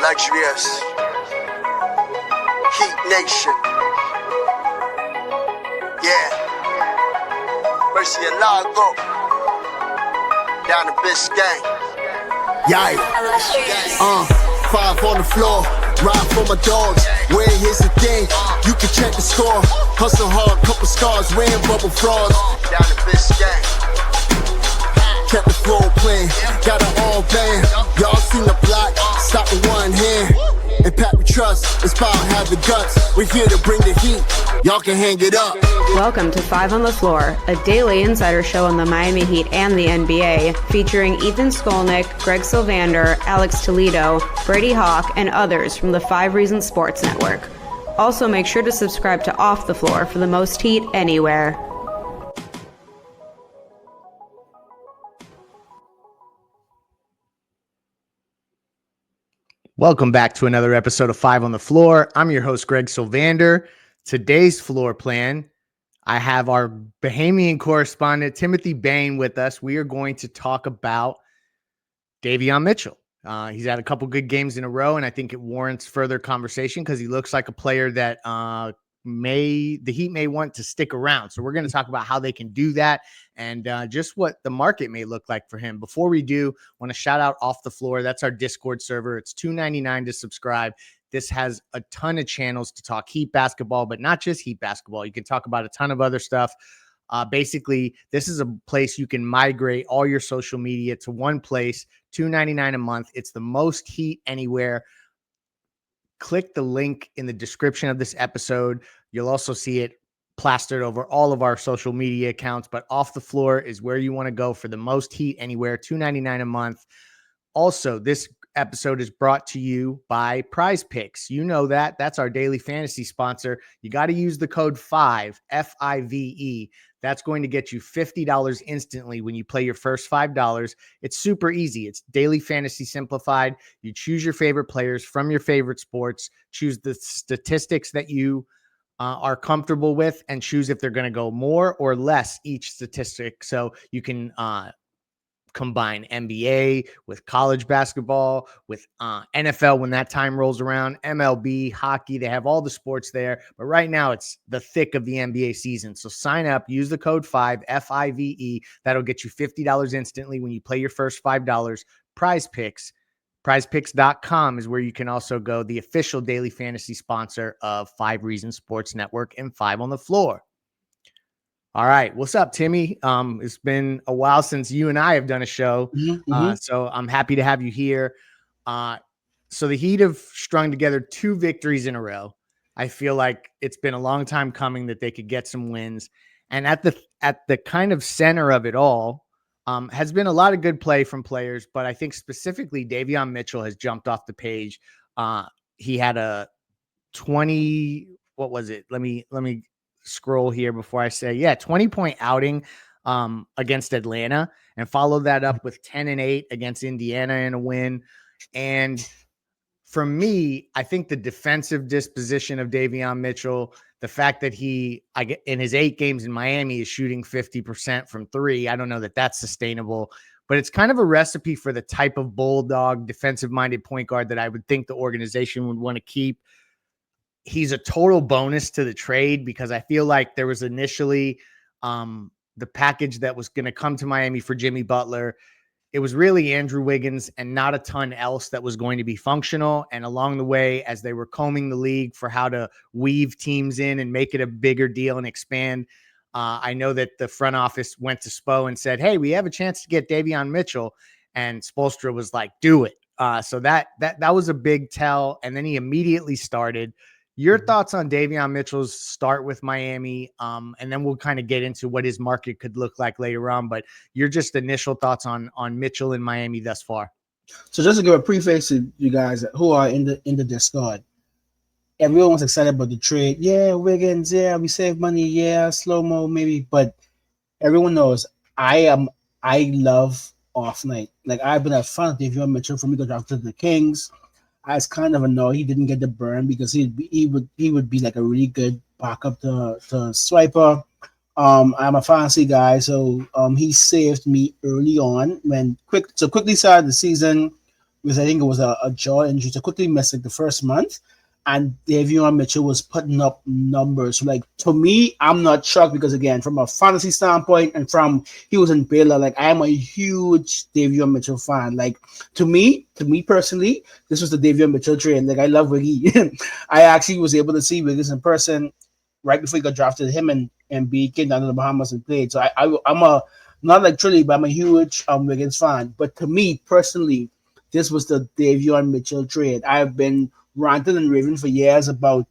Luxurious Heat Nation. Yeah. Mercy and Lago. Down to Biscayne. Yikes. Five on the floor. Ride for my dogs. Where here's the thing. You can check the score. Hustle hard, couple scars, wearing bubble frogs. Down to Biscayne. Kept the flow playing, got it all band. Y'all seen the block, stop with one hand. And Pat we trust, Inspire have the guts. We're here to bring the heat, y'all can hang it up. Welcome to Five on the Floor, a daily insider show on the Miami Heat and the NBA, featuring Ethan Skolnick, Greg Sylvander, Alex Toledo, Brady Hawk, and others from the 5 Reasons Sports Network. Also make sure to subscribe to Off the Floor for the most heat anywhere. Welcome back to another episode of 5 on the Floor. I'm your host, Greg Sylvander. Today's floor plan, I have our Bahamian correspondent, Timothy Bain, with us. We are going to talk about Davion Mitchell. He's had a couple good games in a row, and I think it warrants further conversation because he looks like a player that the Heat may want to stick around. So we're going to talk about how they can do that and just what the market may look like for him. Before we do, I want to shout out Off the Floor. That's our Discord server. It's $2.99 to subscribe. This has a ton of channels to talk Heat basketball, but not just Heat basketball. You can talk about a ton of other stuff. Basically, this is a place you can migrate all your social media to one place, $2.99 a month. It's the most Heat anywhere. Click the link in the description of this episode. You'll also see it plastered over all of our social media accounts, but Off the Floor is where you want to go for the most Heat anywhere, $2.99 a month. Also, this episode is brought to you by Prize Picks. You know that. That's our daily fantasy sponsor. You got to use the code 5, F-I-V-E. That's going to get you $50 instantly when you play your first $5. It's super easy. It's daily fantasy simplified. You choose your favorite players from your favorite sports, choose the statistics that you are comfortable with, and choose if they're going to go more or less each statistic. So you can combine NBA with college basketball, with NFL when that time rolls around, MLB, hockey. They have all the sports there. But right now, it's the thick of the NBA season. So sign up, use the code 5, F-I-V-E. That'll get you $50 instantly when you play your first $5. Prize Picks. PrizePicks.com is where you can also go, the official daily fantasy sponsor of 5 Reasons Sports Network and 5 on the Floor. All right. What's up, Timmy? It's been a while since you and I have done a show. So I'm happy to have you here. So the Heat have strung together 2 victories in a row. I feel like it's been a long time coming that they could get some wins. And at the kind of center of it all has been a lot of good play from players, but I think specifically Davion Mitchell has jumped off the page. He had a 20, what was it? Let me scroll here before I say, 20-point outing against Atlanta, and followed that up with 10-8 against Indiana in a win. And for me, I think the defensive disposition of Davion Mitchell, the fact that in his 8 games in Miami is shooting 50% from 3, I don't know that that's sustainable, but it's kind of a recipe for the type of bulldog defensive-minded point guard that I would think the organization would want to keep. He's a total bonus to the trade because I feel like there was initially the package that was going to come to Miami for Jimmy Butler. It was really Andrew Wiggins and not a ton else that was going to be functional. And along the way, as they were combing the league for how to weave teams in and make it a bigger deal and expand, I know that the front office went to Spo and said, hey, we have a chance to get Davion Mitchell. And Spoelstra was like, do it. So that was a big tell. And then he immediately started. Your thoughts on Davion Mitchell's start with Miami, and then we'll kind of get into what his market could look like later on. But your just initial thoughts on Mitchell in Miami thus far. So just to give a preface to you guys who are in the Discord, everyone was excited about the trade. Yeah, Wiggins. Yeah, we save money. Yeah, slow-mo maybe, but everyone knows I love off night. Like I've been a fan of Davion Mitchell from the draft to the Kings. I was kind of annoyed he didn't get the burn because he would be like a really good backup to Swiper. I'm a fantasy guy, so he saved me early on when quickly started the season. because I think it was a jaw injury. So quickly missed like the first month. And Davion Mitchell was putting up numbers. So, like, to me, I'm not shocked because, again, from a fantasy standpoint and from he was in Baylor, like, I am a huge Davion Mitchell fan. Like, to me personally, this was the Davion Mitchell trade. Like, I love Wiggy. I actually was able to see Wiggins in person right before he got drafted. Him and B came down to the Bahamas and played. So I'm a not like truly, but I'm a huge Wiggins fan. But to me personally, this was the Davion Mitchell trade. I've been ranting and raving for years about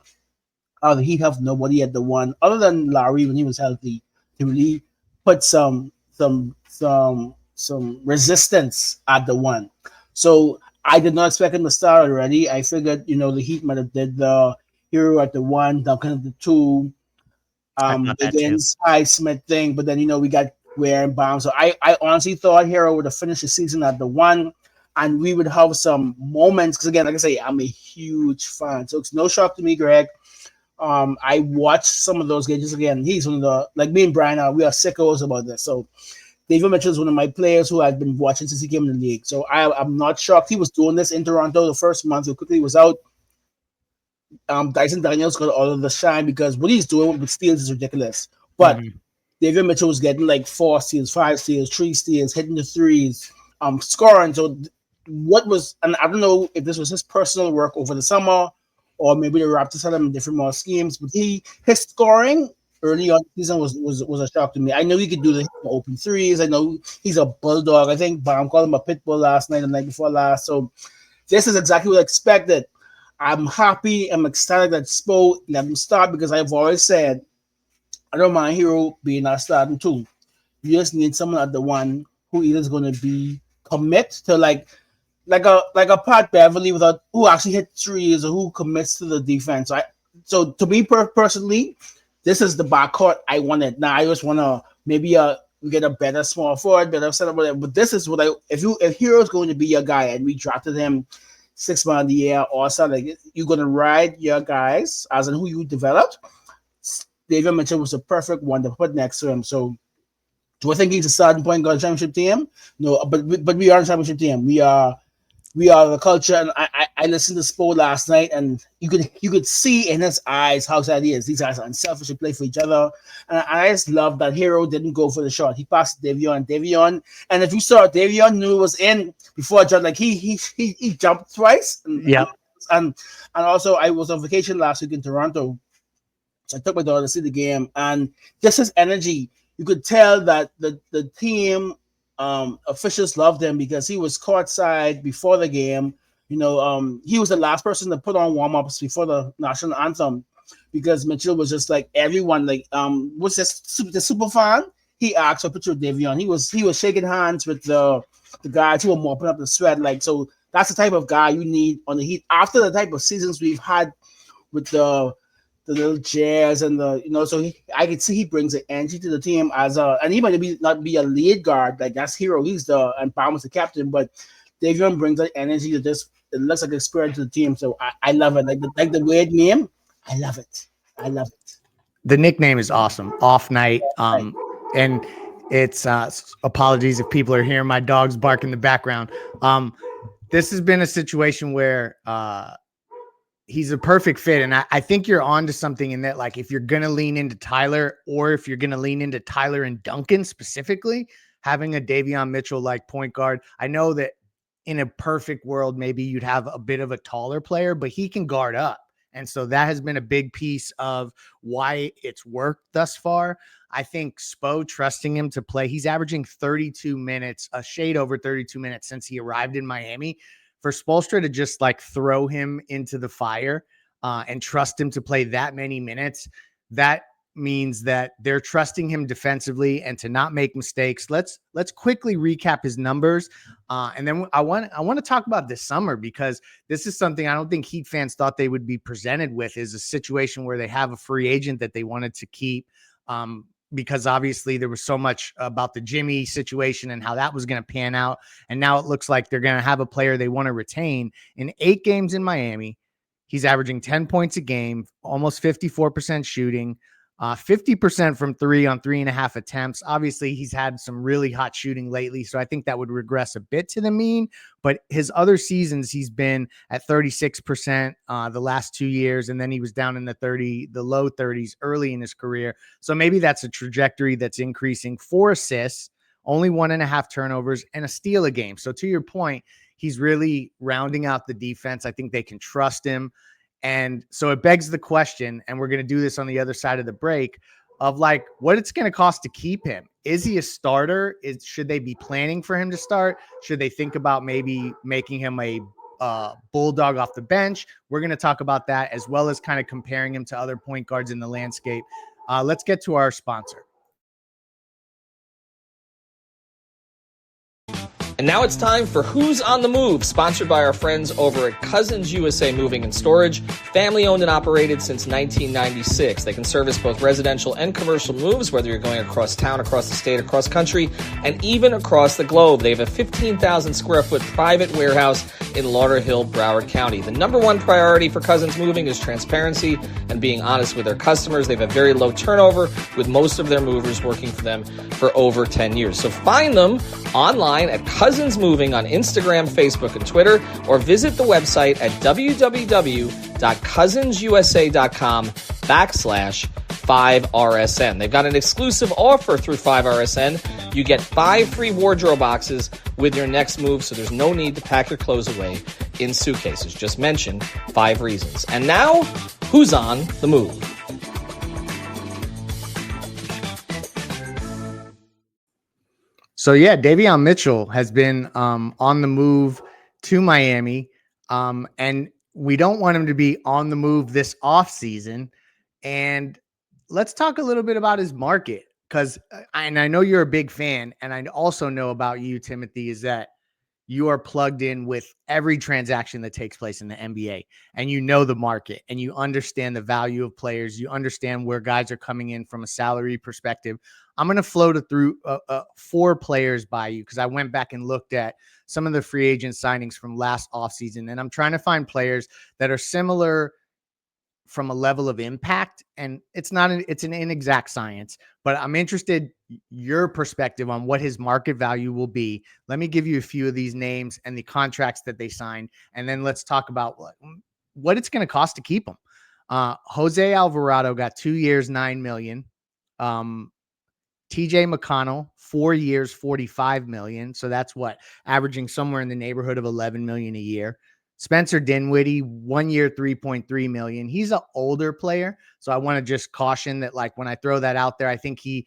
how the Heat have nobody at the one other than Larry when he was healthy to really put some resistance at the one. So I did not expect him to start already. I figured, the Heat might have did the hero at the one, Duncan at the two, I thought that too. against Highsmith thing, but then we got Ware and Baum. So I honestly thought Hero would have finished the season at the one, and we would have some moments. Because again, like I say, I'm a huge fan, so it's no shock to me, Greg. I watched some of those games again. He's one of the like me and Brian we are sickos about this. So David Mitchell is one of my players who I've been watching since he came in the league. So I'm not shocked he was doing this in Toronto the first month. So quickly was out. Dyson Daniels got all of the shine because what he's doing with steals is ridiculous. But Davion Mitchell was getting like 4 steals, 5 steals, 3 steals, hitting the threes, scoring. So what was, and I don't know if this was his personal work over the summer or maybe the Raptors had him in different more schemes, but his scoring early on the season was a shock to me. I know he could do the open threes. I know he's a bulldog. I think Baum called him a pit bull last night and the night before last. So this is exactly what I expected. I'm happy. I'm ecstatic that Spo let him start because I've always said I don't mind Hero being our starting two. You just need someone at the one who either is going to be commit to like a Pat Beverly without who actually hit threes or who commits to the defense. So to me personally, this is the backcourt I wanted. Now I just want to maybe get a better small forward, better setup, whatever. But this is what if Hero is going to be your guy and we drafted him 6 months of the year or something, like you're gonna ride your guys as in who you developed. Davion Mitchell was the perfect one to put next to him. So do I think he's a starting point guard championship team? No, but we are a championship team. We are the culture, and I listened to Spo last night, and you could see in his eyes how sad he is. These guys are unselfish, they play for each other, and I just love that Hero didn't go for the shot. He passed Davion, and if you saw Davion knew it was in before John, like he jumped twice. And also I was on vacation last week in Toronto, so I took my daughter to see the game, and just his energy, you could tell that the team officials loved him because he was courtside before the game. He was the last person to put on warm-ups before the national anthem because Mitchell was just like everyone, like was the super fan. He asked for a picture of Davion. He was shaking hands with the guys who were mopping up the sweat. Like, so that's the type of guy you need on the Heat after the type of seasons we've had with the little jazz and so I could see he brings the energy to the team and he might not be a lead guard, like that's Hero. He's and Baum was the captain, but Davion brings that energy to this. It looks like experience to the team. So I love it. Like the weird name. I love it. The nickname is awesome. Off night. And it's apologies if people are hearing my dogs bark in the background. This has been a situation where he's a perfect fit. And I think you're on to something in that, like, if you're going to lean into Tyler or if you're going to lean into Tyler and Duncan specifically, having a Davion Mitchell like point guard. I know that in a perfect world, maybe you'd have a bit of a taller player, but he can guard up. And so that has been a big piece of why it's worked thus far. I think Spo trusting him to play. He's averaging 32 minutes, a shade over 32 minutes since he arrived in Miami. For Spoelstra to just like throw him into the fire and trust him to play that many minutes, that means that they're trusting him defensively and to not make mistakes. Let's quickly recap his numbers. And then I want to talk about this summer, because this is something I don't think Heat fans thought they would be presented with, is a situation where they have a free agent that they wanted to keep. Because obviously there was so much about the Jimmy situation and how that was going to pan out. And now it looks like they're going to have a player they want to retain. In 8 games in Miami, he's averaging 10 points a game, almost 54% shooting, 50% from three on 3.5 attempts. Obviously, he's had some really hot shooting lately, so I think that would regress a bit to the mean. But his other seasons, he's been at 36% the last 2 years, and then he was down in the low 30s early in his career. So maybe that's a trajectory that's increasing. 4 assists, only 1.5 turnovers, and a steal a game. So to your point, he's really rounding out the defense. I think they can trust him. And so it begs the question, and we're going to do this on the other side of the break, of like what it's going to cost to keep him. Is he a starter? Should they be planning for him to start? Should they think about maybe making him a bulldog off the bench? We're going to talk about that, as well as kind of comparing him to other point guards in the landscape. Let's get to our sponsor. And now it's time for Who's on the Move, sponsored by our friends over at Cousins USA Moving and Storage, family owned and operated since 1996. They can service both residential and commercial moves, whether you're going across town, across the state, across country, and even across the globe. They have a 15,000 square foot private warehouse in Lauderhill, Broward County. The number one priority for Cousins Moving is transparency and being honest with their customers. They have a very low turnover, with most of their movers working for them for over 10 years. So find them online at Cousins Moving on Instagram, Facebook, and Twitter, or visit the website at www.cousinsusa.com/5RSN. They've got an exclusive offer through 5RSN. You get 5 free wardrobe boxes with your next move, so there's no need to pack your clothes away in suitcases. Just mention 5 reasons. And now, who's on the move? So yeah, Davion Mitchell has been on the move to Miami, and we don't want him to be on the move this offseason. And let's talk a little bit about his market, because I know you're a big fan, and I also know about you, Timothy, is that you are plugged in with every transaction that takes place in the NBA, and you know the market, and you understand the value of players. You understand where guys are coming in from a salary perspective. I'm going to float through 4 players by you, because I went back and looked at some of the free agent signings from last offseason, and I'm trying to find players that are similar from a level of impact. And it's an inexact science, but I'm interested your perspective on what his market value will be. Let me give you a few of these names and the contracts that they signed, and then let's talk about what it's going to cost to keep him. Jose Alvarado got 2 years, $9 million. TJ McConnell, 4 years, $45 million. So that's averaging somewhere in the neighborhood of $11 million a year. Spencer Dinwiddie, 1 year, $3.3 million. He's an older player, so I want to just caution that, like, when I throw that out there, I think he,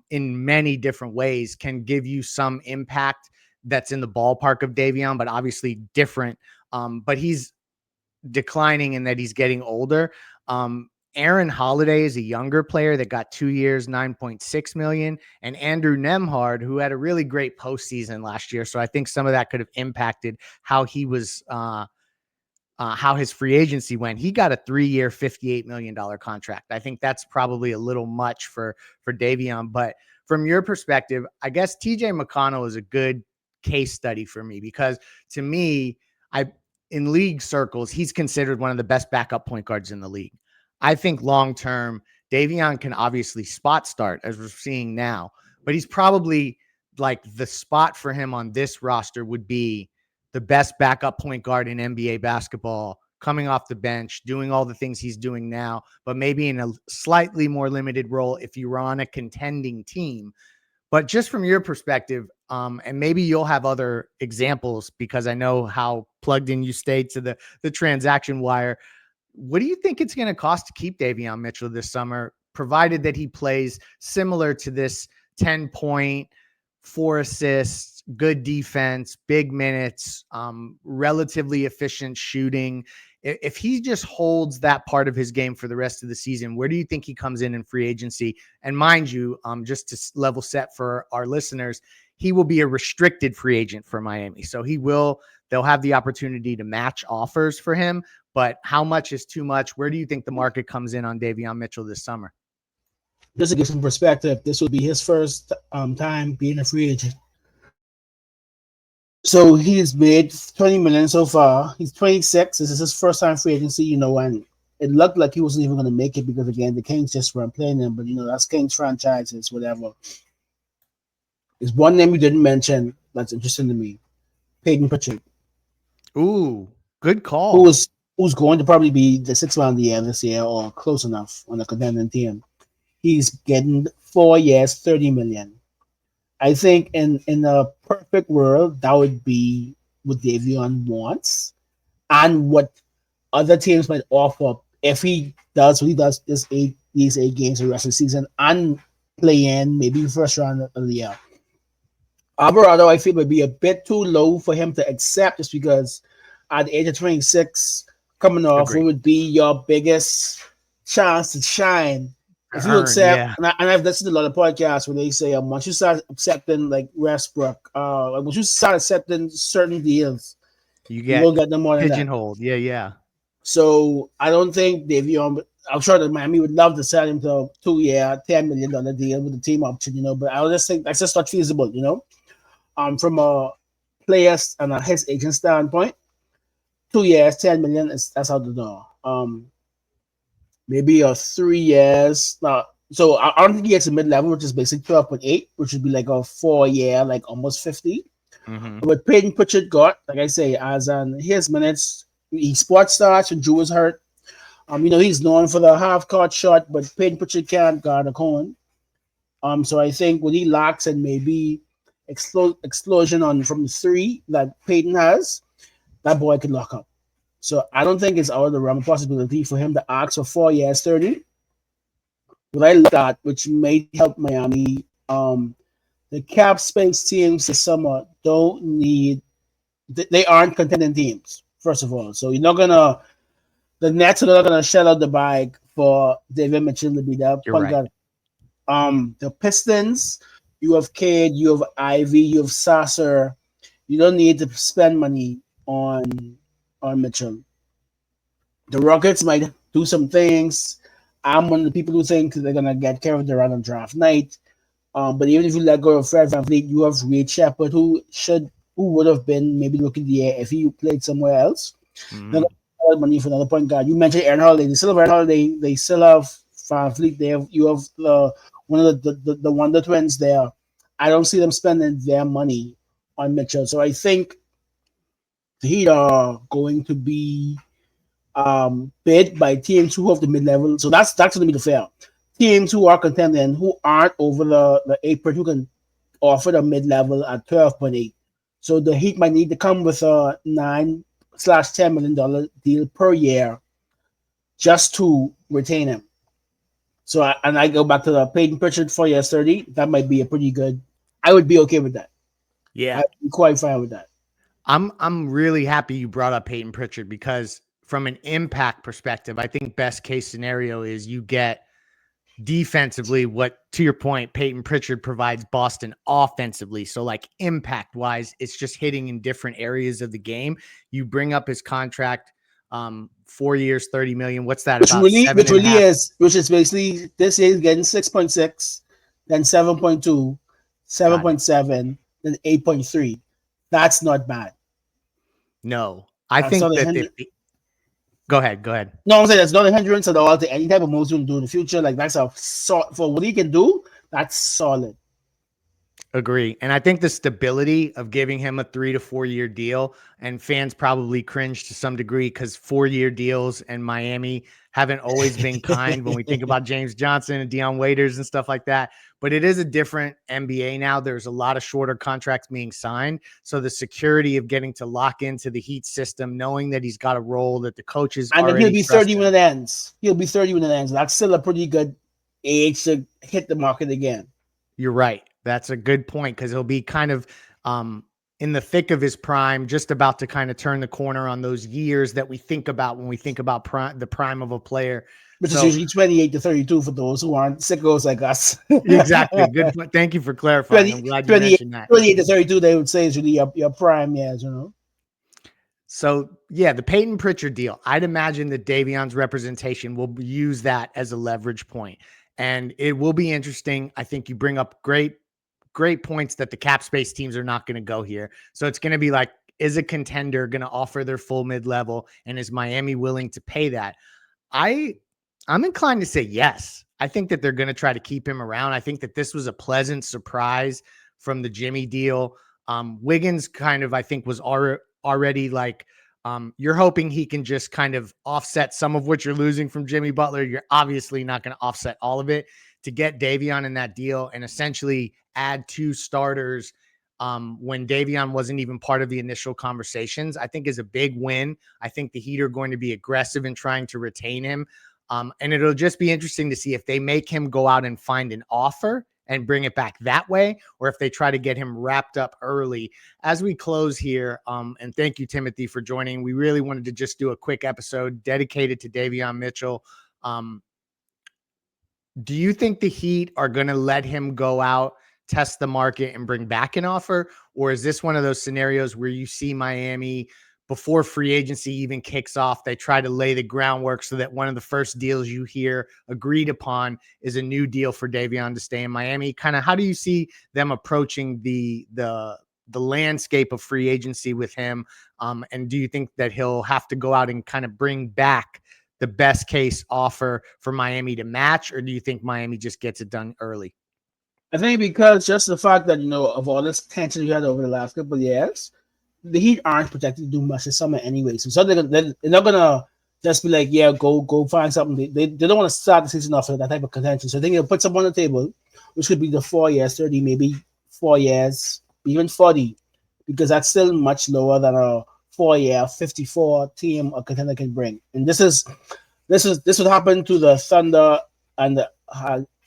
in many different ways, can give you some impact that's in the ballpark of Davion, but obviously different. But he's declining in that he's getting older. Aaron Holiday is a younger player that got 2 years, $9.6 million, and Andrew Nembhard, who had a really great postseason last year. So I think some of that could have impacted how he was, how his free agency went. He got a 3-year, $58 million contract. I think that's probably a little much for Davion. But from your perspective, I guess TJ McConnell is a good case study for me, because to me, in league circles, he's considered one of the best backup point guards in the league. I think long-term, Davion can obviously spot start, as we're seeing now, but he's probably, like, the spot for him on this roster would be the best backup point guard in NBA basketball, coming off the bench, doing all the things he's doing now, but maybe in a slightly more limited role if you were on a contending team. But just from your perspective, and maybe you'll have other examples, because I know how plugged in you stay to the transaction wire. What do you think it's going to cost to keep Davion Mitchell this summer, provided that he plays similar to this 10-point, 4 assists, good defense, big minutes, relatively efficient shooting? If he just holds that part of his game for the rest of the season, where do you think he comes in free agency? And mind you, just to level set for our listeners, he will be a restricted free agent for Miami. So they'll have the opportunity to match offers for him. But how much is too much? Where do you think the market comes in on Davion Mitchell this summer? Just to give some perspective, this will be his first time being a free agent. So he's made $20 million so far. He's 26. This is his first time free agency, and it looked like he wasn't even going to make it because, again, the Kings just weren't playing him. But, that's Kings franchises, whatever. There's one name you didn't mention that's interesting to me. Peyton Pritchard. Ooh, good call. Who's going to probably be the sixth man of the year this year or close enough on a contending team. He's getting 4 years, $30 million. I think in a perfect world, that would be what Davion wants and what other teams might offer if he does what he does these 8 games the rest of the season and play in maybe first round of the year. Alvarado, I feel, would be a bit too low for him to accept just because at the age of 26, coming off, it would be your biggest chance to shine. If you accept, and I've listened to a lot of podcasts where they say, once you start accepting like Westbrook, once you start accepting certain deals, you will get them more pigeonholed. Yeah. So I don't think Davion. I'm sure that Miami would love to sell him to a 2-year, $10 million deal with the team option, but I just think that's just not feasible, from a player's and his agent standpoint. 2 years, $10 million that's out the door. Maybe a 3 years. So I don't think he gets a mid-level, which is basically 12.8, which would be like a 4-year, like almost 50. Mm-hmm. But Peyton Pritchard got, like I say, as on his minutes, he spot starts when Drew was hurt. He's known for the half-court shot, but Peyton Pritchard can't guard a cone. So I think what he lacks and maybe explosion from the 3 that Peyton has, that boy could lock up. So I don't think it's out of the realm of possibility for him to ask for 4 years, 30. What I look at, which may help Miami, the cap space teams this summer don't need. They aren't contending teams, first of all. So the Nets are not gonna shell out the bag for Davion Mitchell to be there. Right. The Pistons, you have Cade, you have Ivy, you have Sasser. You don't need to spend money on Mitchell. The Rockets might do some things. I'm one of the people who think they're gonna get Kevin Durant on draft night. But even if you let go of Fred VanVleet, you have Reed Shepard, who would have been maybe looking the year if he played somewhere else. They're gonna money for another point guard. You mentioned Aaron Holiday. They still have Aaron Holiday. They still have VanVleet. You have one of the Wonder Twins there. I don't see them spending their money on Mitchell. So I think the Heat are going to be bid by teams who have the mid-level. So that's going to be the fair. Teams who are contending, who aren't over the 8, who can offer the mid-level at 12.8. So the Heat might need to come with a $9/10 million deal per year just to retain him. So I go back to the Peyton Pritchard 4 years, 30. That might be a pretty good. I would be okay with that. Yeah, I'd be quite fine with that. I'm really happy you brought up Peyton Pritchard because from an impact perspective, I think best case scenario is you get defensively what, to your point, Peyton Pritchard provides Boston offensively. So like impact wise, it's just hitting in different areas of the game. You bring up his contract, 4 years, 30 million. What's that about? Which is basically this year he's getting 6.6, then 7.2, 7.7, then 8.3. That's not bad. No, I think that go ahead. No, I'm saying that's not a hindrance at all to any type of moves you can do in the future. Like that's for what he can do, that's solid. Agree. And I think the stability of giving him a 3 to 4 year deal, and fans probably cringe to some degree because 4-year deals in Miami haven't always been kind when we think about James Johnson and Deion Waiters and stuff like that. But it is a different NBA now. There's a lot of shorter contracts being signed. So the security of getting to lock into the Heat system, knowing that he's got a role that the coaches and then he'll be 30 when it ends. That's still a pretty good age to hit the market again. You're right. That's a good point because he'll be kind of in the thick of his prime, just about to kind of turn the corner on those years that we think about when we think about the prime of a player. Which is usually 28 to 32 for those who aren't sickos like us. Exactly. Good point. Thank you for clarifying. I'm glad you mentioned that. 28 to 32, they would say is really your prime years, So, yeah, the Peyton Pritchard deal, I'd imagine that Davion's representation will use that as a leverage point. And it will be interesting. I think you bring up great points that the cap space teams are not going to go here. So it's going to be like, is a contender going to offer their full mid-level? And is Miami willing to pay that? I'm inclined to say yes. I think that they're going to try to keep him around. I think that this was a pleasant surprise from the Jimmy deal. Wiggins kind of, I think, was already like, you're hoping he can just kind of offset some of what you're losing from Jimmy Butler. You're obviously not going to offset all of it. To get Davion in that deal and essentially add 2 starters when Davion wasn't even part of the initial conversations, I think is a big win. I think the Heat are going to be aggressive in trying to retain him. And it'll just be interesting to see if they make him go out and find an offer and bring it back that way, or if they try to get him wrapped up early. As we close here, and thank you, Timothy, for joining. We really wanted to just do a quick episode dedicated to Davion Mitchell. Do you think the Heat are going to let him go out, test the market, and bring back an offer? Or is this one of those scenarios where you see Miami before free agency even kicks off, they try to lay the groundwork so that one of the first deals you hear agreed upon is a new deal for Davion to stay in Miami? Kind of how do you see them approaching the landscape of free agency with him? And do you think that he'll have to go out and kind of bring back the best case offer for Miami to match, or do you think Miami just gets it done early? I think because just the fact that, of all this tension we had over the last couple of years, the Heat aren't projected to do much this summer anyway. So they're not going to just be like, yeah, go find something. They don't want to start the season off with that type of contention. So I think they'll put something on the table, which could be the 4 years, 30, maybe 4 years, even 40, because that's still much lower than a 4-year, 54 team a contender can bring. And this would happen to the Thunder and the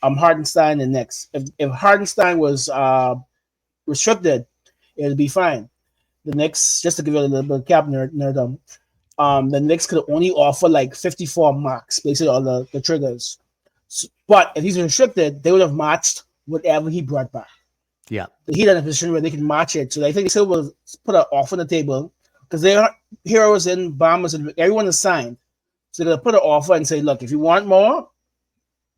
Hardenstein and Knicks. If Hardenstein was restricted, it'll be fine. The Knicks, just to give you a little bit of cap nerdum, the Knicks could only offer like 54 max, basically all the triggers. But if he's restricted, they would have matched whatever he brought back. Yeah. The Heat are in a position where they can match it. So I think they still will put an offer on the table because they are heroes and bombers and everyone is signed. So they're going to put an offer and say, look, if you want more,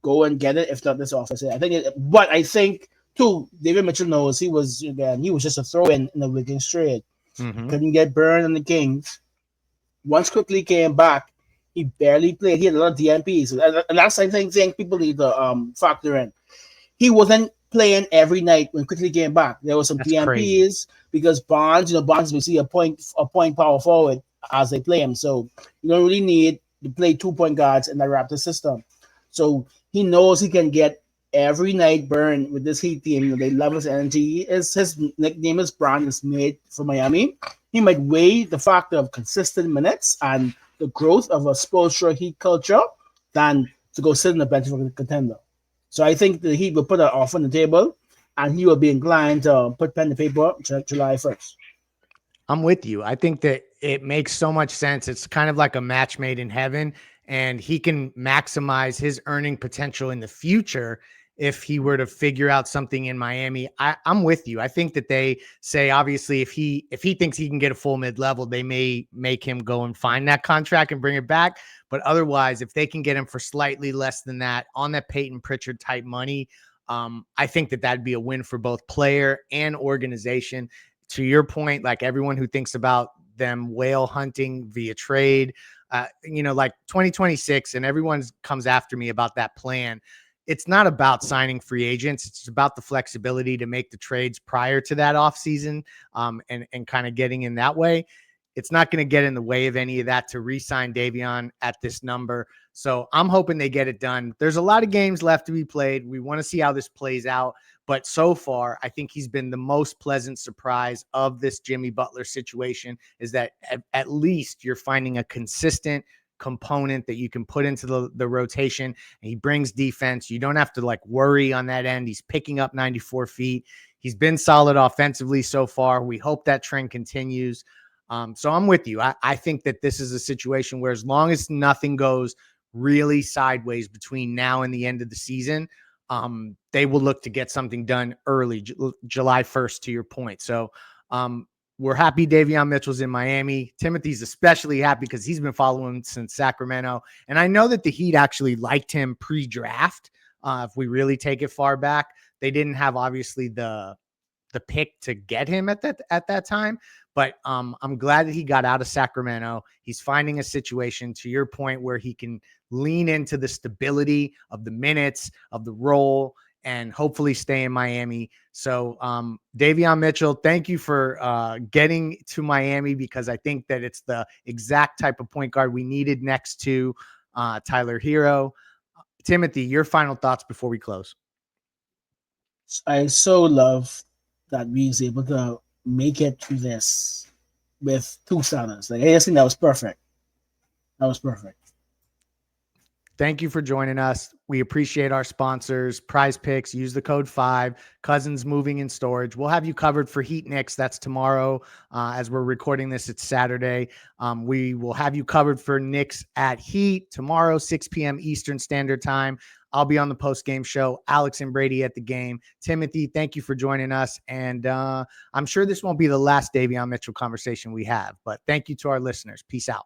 go and get it. If not, this offer. So but I think, too, Davion Mitchell knows he was just a throw-in in the Wiggins trade. Mm-hmm. Couldn't get burned on the Kings. Once quickly came back, he barely played. He had a lot of DNPs. And that's, I think people need to factor in. He wasn't playing every night when quickly came back. There was some That's DNPs crazy. Because Bonds we see a point power forward as they play him. So you don't really need to play 2-point guards in the Raptor system. So he knows he can get every night burn with this Heat team. They love his energy. His nickname is brand is made for Miami. He might weigh the factor of consistent minutes and the growth of a Spoelstra Heat culture than to go sit on the bench for a contender. So I think the Heat will put an offer on the table, and he will be inclined to put pen to paper July 1st. I'm with you. I think that it makes so much sense. It's kind of like a match made in heaven, and he can maximize his earning potential in the future if he were to figure out something in Miami. I'm with you. I think that they say, obviously, if he thinks he can get a full mid-level, they may make him go and find that contract and bring it back. But otherwise, if they can get him for slightly less than that on that Peyton Pritchard type money, I think that that'd be a win for both player and organization. To your point, like everyone who thinks about them whale hunting via trade, like 2026, and everyone comes after me about that plan. It's not about signing free agents. It's about the flexibility to make the trades prior to that offseason, and kind of getting in that way. It's not going to get in the way of any of that to re-sign Davion at this number. So I'm hoping they get it done. There's a lot of games left to be played. We want to see how this plays out. But so far, I think he's been the most pleasant surprise of this Jimmy Butler situation, is that at least you're finding a consistent component that you can put into the rotation, and he brings defense. You don't have to worry on that end. He's picking up 94 feet. He's been solid offensively so far. We hope that trend continues. So I'm with you. I think that this is a situation where, as long as nothing goes really sideways between now and the end of the season, they will look to get something done early, July 1st, to your point. So we're happy Davion Mitchell's in Miami. Timothy's especially happy because he's been following him since Sacramento. And I know that the Heat actually liked him pre-draft. If we really take it far back, they didn't have obviously the the pick to get him at that time. But I'm glad that he got out of Sacramento. He's finding a situation, to your point, where he can lean into the stability of the minutes, of the role, and hopefully stay in Miami. So Davion Mitchell, thank you for getting to Miami, because I think that it's the exact type of point guard we needed next to Tyler Hero. Timothy, your final thoughts before we close. I so love that we was able to make it through this with 2 starters. Like, I just think that was perfect. That was perfect. Thank you for joining us. We appreciate our sponsors, Prize Picks. Use the code 5, Cousins Moving and Storage. We'll have you covered for Heat Knicks. That's tomorrow. As we're recording this, it's Saturday. We will have you covered for Knicks at Heat tomorrow, 6 p.m. Eastern Standard Time. I'll be on the post-game show. Alex and Brady at the game. Timothy, thank you for joining us. And I'm sure this won't be the last Davion Mitchell conversation we have, but thank you to our listeners. Peace out.